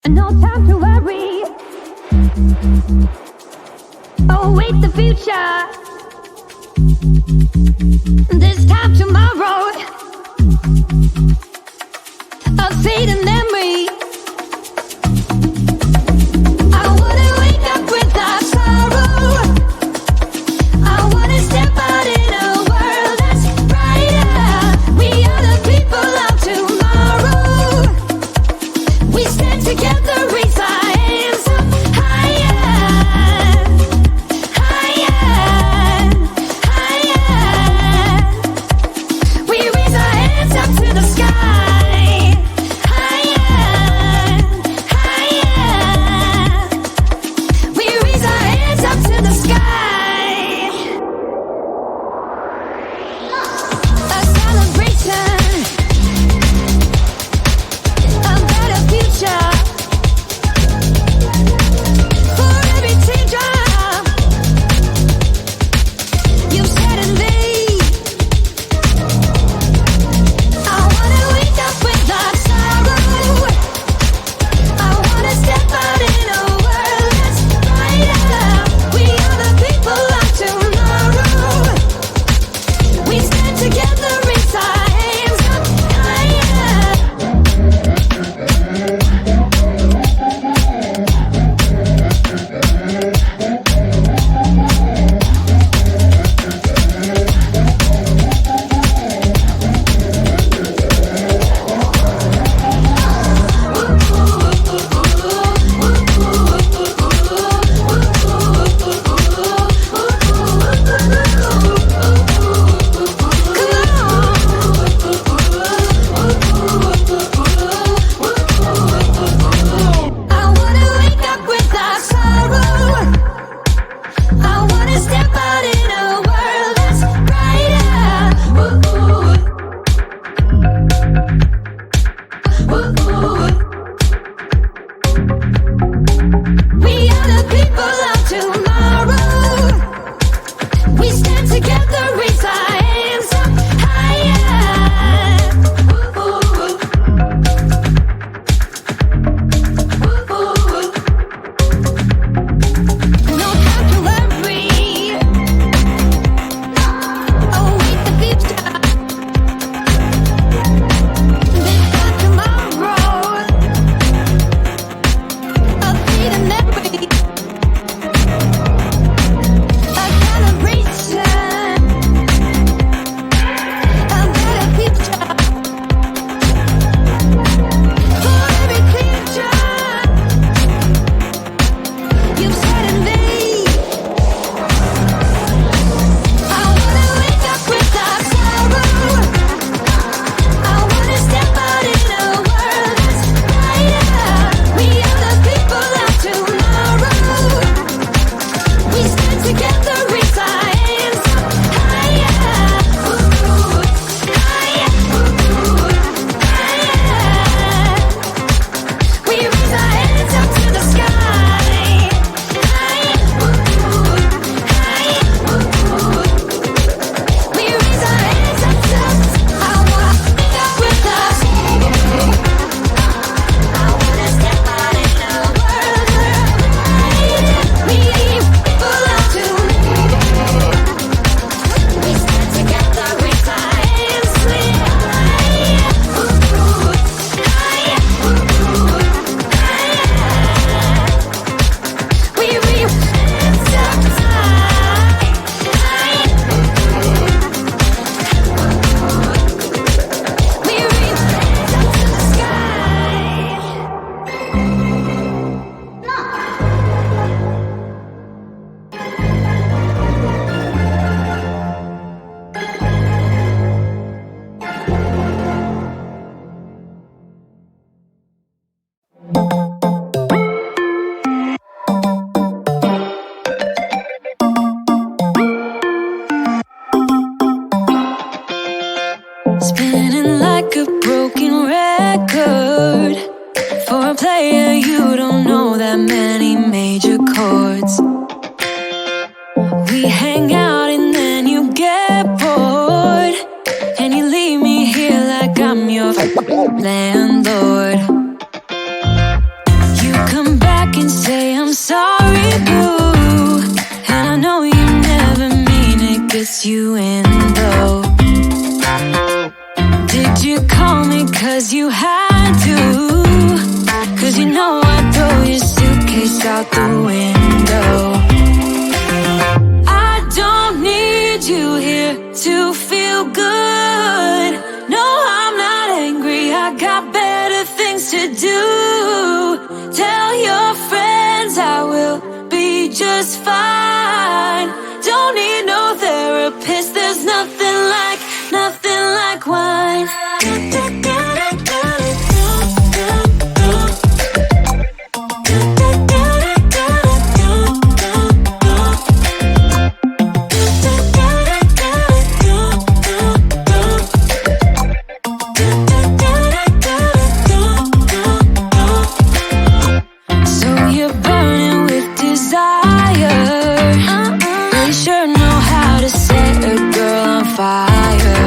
No time to worry. Await the future. This time tomorrow. A fading memory. I wanna wake up without sorrow. I wanna step out in a world that's brighter. We are the people of tomorrow. We stand together, raise our hands up higher, higher, higher. We raise our hands up to the sky, higher, higher. We raise our hands up to the sky. A celebration, a better future. For every teardrop you've shed in me, I wanna wake up without sorrow. I wanna step out in a world that's brighter. We are the people of tomorrow. We stand together, raise our hands up higher. I wanna wake up without sorrow. I wanna step out in a world that's brighter. We are the people of tomorrow. We stand together, raise our hands up higher. No time to worry. Await the future. This time tomorrow. A fading memory. A celebration. A better future. For every teardrop you've shed in me, I wanna wake up without sorrow. I wanna step out in a world that's brighter. We are the people of tomorrow. We stand together, raise our hands up higher, higher, higher. We raise our hands up to the sky, higher, higher. We raise our hands up to I wanna wake up without sorrow. I wanna step out in a world brighter. We people of tomorrow. We stand together, raise our hands higher, higher, higher. We raise our hands up high, higher. We raise our hands up to the sky. Spinning like a broken record. For a player, you don't know that many major chords. We hang out and then you get bored, and you leave me here like I'm your landlord. I do. 'Cause you know I throw your suitcase out the window. I don't need you here to feel good. No, I'm not angry, I got better things to do. Tell your friends I will be just fine. Don't need no therapist, there's nothing like wine. So you're burning with desire. You sure know how to set a girl on fire.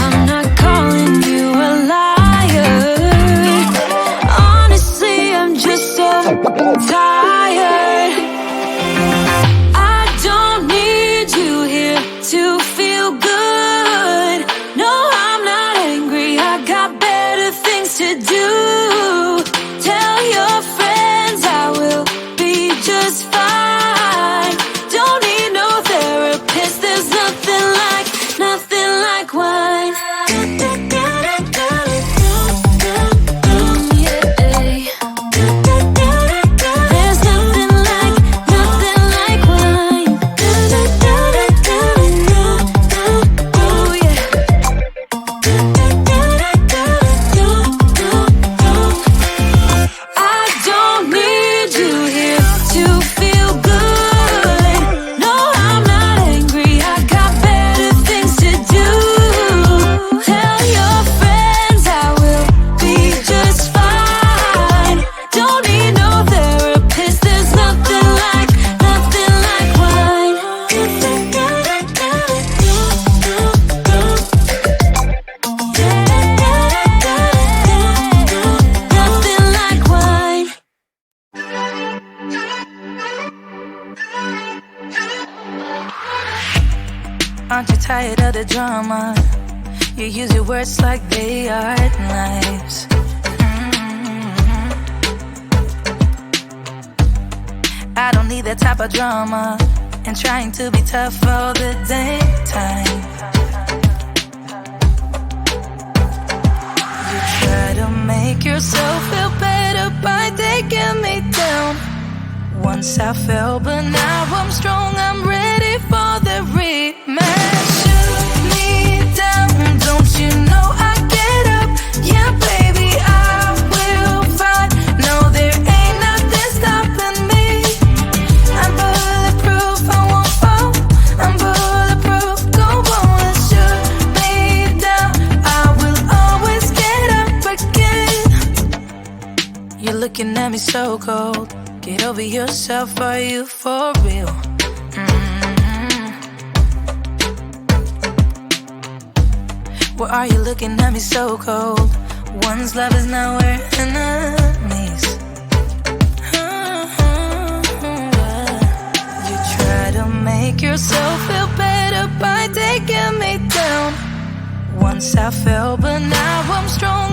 I'm not calling you a liar. Honestly, I'm just so tired. I don't need you here to feel good. No, I'm not angry, I got better things to do. Tell your friends I will be just fine. Don't need no therapist, there's nothing like wine. There's nothing like wine. Oh yeah. I don't need you here to feel good. No, I'm not angry, I got better things to do. Tell your friends I will be just fine. Don't need no therapist, there's nothing like wine. Nothing like wine. Aren't you tired of the drama? You use your words like they are knives. I don't need that type of drama and trying to be tough all the daytime. You try to make yourself feel better by taking me down. Once I fell, but now I'm strong, I'm ready for the rematch. Shoot me down, don't you know I get up? Yeah, baby, I will fight. No, there ain't nothing stopping me. I'm bulletproof, I won't fall. I'm bulletproof, go on, shoot me down. I will always get up again. You're looking at me so cold. Get over yourself, are you for real? Why are you looking at me so cold? One's love is now we're enemies. You try to make yourself feel better by taking me down. Once I fell, but now I'm strong,